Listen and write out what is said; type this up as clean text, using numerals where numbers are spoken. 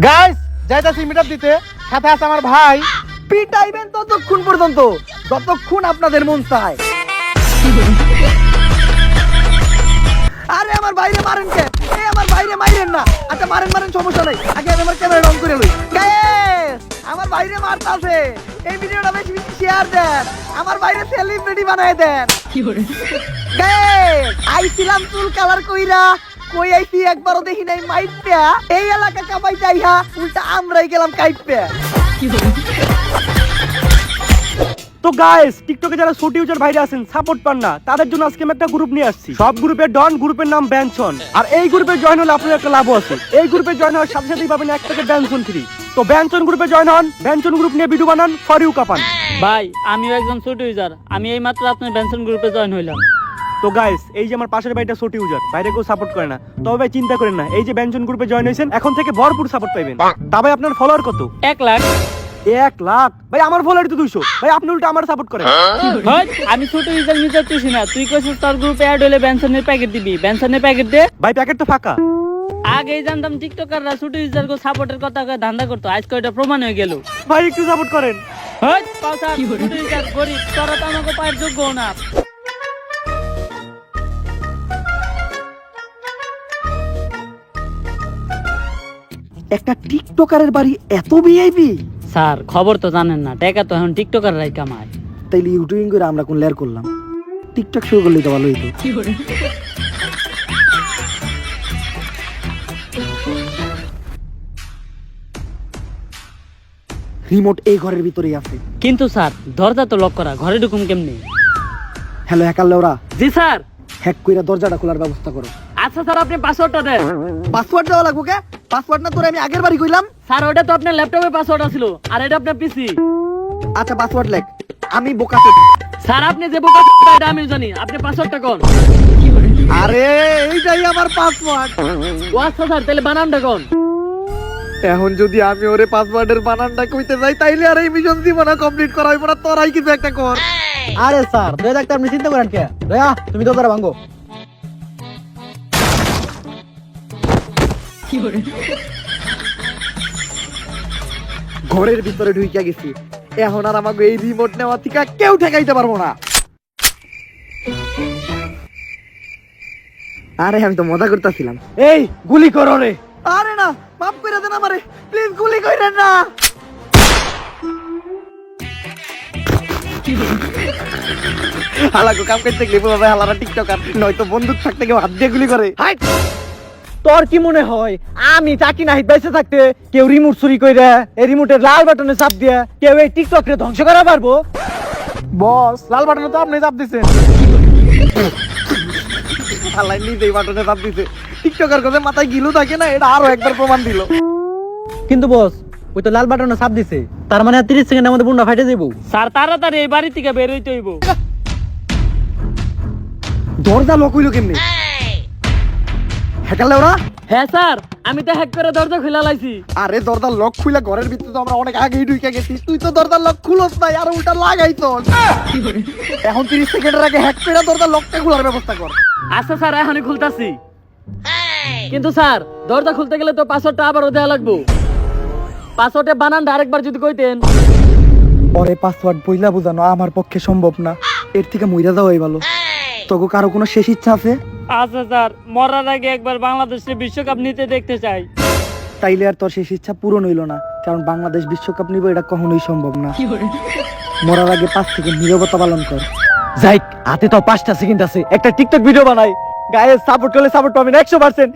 Guys যাইতাছি meetup দিতে, সাথে আছে আমার ভাই। পিটাইবেন ততক্ষণ পর্যন্ত যতক্ষণ আপনাদের মন চায়। আরে আমার বাইরে মারেন কে? আমার বাইরে মাইরেন না। আচ্ছা মারেন সমস্যা নাই, আগে আমি আমার ক্যামেরা অন করে লই। গাইস আমার বাইরে মারতাছে, এই ভিডিওটা বেশি বেশি শেয়ার দেন, আমার বাইরে সেলিব্রিটি বানায় দেন। গাইস আইছিলাম চুল কালার কইরা, কই আইছি একবারও দেখি নাই মাইপা, এই এলাকা কাপাই যাইহা উল্টা আমরাই গেলাম কাইপা। তো গাইস টিকটকে যারা ছোট ইউজার ভাইরা আছেন সাপোর্ট পান না, তাদের জন্য আজকে আমি একটা গ্রুপ নিয়ে আসছি। সব গ্রুপের ডন, গ্রুপের নাম ব্যানসন। আর এই গ্রুপে জয়েন হলে আপনার একটা লাভ আছে, এই গ্রুপে জয়েন হওয়ার সাথে সাথেই পাবেন 1 প্যাকেট ব্যানসন ফ্রি। তো ব্যানসন গ্রুপে জয়েন হন, ব্যানসন গ্রুপ নিয়ে ভিডিও বানান, ফর ইউ কাপান। ভাই আমিও একজন ছোট ইউজার, আমি এই মাত্র আপনার বেনসন গ্রুপে জয়েন হইলাম। তো গাইস এই যে আমার পাশের ভাইটা ছোট ইউজার, বাইরে কেউ সাপোর্ট করে না, তবে ভাই চিন্তা করেন না, এই যে ব্যানসন গ্রুপে জয়েন হয়েছেন এখন থেকে ভরপুর সাপোর্ট পাইবেন। তা ভাই আপনার ফলোয়ার কত? 1 লাখ। 1 লাখ? ভাই আমার ফলোয়ার তো 200। ভাই আপনি উল্টা আমার সাপোর্ট করেন। আমি ছোট ইউজার নিতে চাইছি না, তুই কইছিস তোর গ্রুপে অ্যাড হলে বেনসনের প্যাকেট দিবি, বেনসনের প্যাকেট দে। ভাই প্যাকেট তো ফাঁকা। আগেই জানতাম টিকটকাররা ছোট ইউজার কো সাপোর্টের কথা কয়ে ধান্দা করতো, আজকে এটা প্রমাণ হয়ে গেল। ভাই একটু সাপোর্ট করেন। পাউসা ছোট ইউজার গরিব, তোরা তো আমাকে পায়ের যোগ্য না। একটা টিকটকারের বাড়ি এত ভিআইপি? স্যার খবর তো জানেন না, টাকা তো এখন টিকটকাররাই কামায়। তাইলে ইউটিউবিং করে আমরা কোন লেয়ার করলাম, টিকটক শুরু করলেই তো ভালো হইতো। রিমোট এই ঘরের ভিতরেই আছে। কিন্তু স্যার দরজা তো লক করা, ঘরে ঢুকুম কেমনে? হ্যালো হ্যাকার লেওরা, জি স্যার। হ্যাক কইরা দরজাটা খোলার ব্যবস্থা করো। আচ্ছা স্যার আপনি পাসওয়ার্ডটা দেন। পাসওয়ার্ড দেওয়া লাগবে কে? পাসওয়ার্ড না তোরে আমি আগের বারই কইলাম। স্যার ওটা তো আপনার ল্যাপটপে পাসওয়ার্ড ছিল, আর এটা আপনার পিসি। আচ্ছা পাসওয়ার্ড লেখ। আমি বোকা। স্যার আপনি যে বোকা এটা আমি জানি, আপনি পাসওয়ার্ডটা কোন? আরে এইটাই আমার পাসওয়ার্ড। ও আচ্ছা স্যার, তাহলে বানানটা কোন? এখন যদি আমি ওরে পাসওয়ার্ডের বানানটা কইতে যাই তাইলে আর এই মিশন জীবনে কমপ্লিট করা হইব না, তোরাই কিছু একটা কর। আরে স্যার দয়া দেখতে আপনি চিন্তা করেন কে? দয়া তুমি দরজাটা ভাঙো। ঘরের ভিতরে ঢুইকা গেছি, এখন আর আমাকে এই রিমোট নেওয়া থেকে কেউ ঠেকাইতে পারবো না। আরে আমি তো মজা করতেছিলাম। এই গুলি করো রে। আরে না, মাফ করে দেন আমারে, প্লিজ গুলি কইরেন না। হালাকো কাম করতে গেলে বলবে হালারা টিকটকার, নয়তো বন্দুক থাকতে কেউ হাত দিয়ে গুলি করে। হাই তোর কি মনে হয় আমি চাকি না হিট বাইসে থাকতে কেউ রিমোট চুরি কইরা এই রিমোটের লাল বাটনে চাপ দিয়া কেউ এই টিকটক রে ধ্বংস করা পারবো? বস লাল বাটনে তো আপনি চাপ দিছেন। আল্লাহ নিজেই বাটনে চাপ দিছে। টিকটকার কথা মাথায় গিলু থাকে না, এটা আরো একবার প্রমাণ দিল। কিন্তু বস ওই তো লাল বাটনে চাপ দিছে, তার মানে 30 সেকেন্ডের মধ্যে বুন্ডা ফাইটে যাবো। স্যার তাড়াতাড়ি এই বাড়ি থেকে বের হইতে হইব। দরজা লক হইলো কেমনে? হ্যাকার লেওরা? হ্যাঁ স্যার, আমি তো হ্যাক করে দরজা খুলে লাইছি। আরে দরজার লক খুলে ঘরের ভিতরে তো আমরা অনেক আগেই ঢুকে গেছি, তুই তো দরজার লক খুলস নাই আর উল্টা লাগাইছস। এখন 30 সেকেন্ডের আগে হ্যাক করে দরজার লকটা খোলার ব্যবস্থা কর। আচ্ছা স্যার এখনই খুলতাছি। কিন্তু স্যার দরজা খুলতে গেলে তো পাসওয়ার্ডটা আবারও দেওয়া লাগবে। পাসওয়ার্ডের বানানটা আরেকবার যদি কইতেন। পরে পাসওয়ার্ড বইলা বোঝানো আমার পক্ষে সম্ভব না, এর থেকে মইরা যাওয়াই ভালো। তোকে কারো কোনো শেষ ইচ্ছা আছে? আচ্ছা স্যার, মরার আগে একবার বাংলাদেশে বিশ্বকাপ নিতে দেখতে চাই। তাইলে আর তোর শেষ ইচ্ছা পূরণ হইল না, কারণ বাংলাদেশ বিশ্বকাপ নিব এটা কখনোই সম্ভব না। মরার আগে 5 সেকেন্ড নীরবতা পালন কর। যাই হাতে তো 5টা সেকেন্ড আছে, একটা টিকটক ভিডিও বানাই। গায়ে সাপোর্ট করলে সাপোর্ট পাবেন 100%।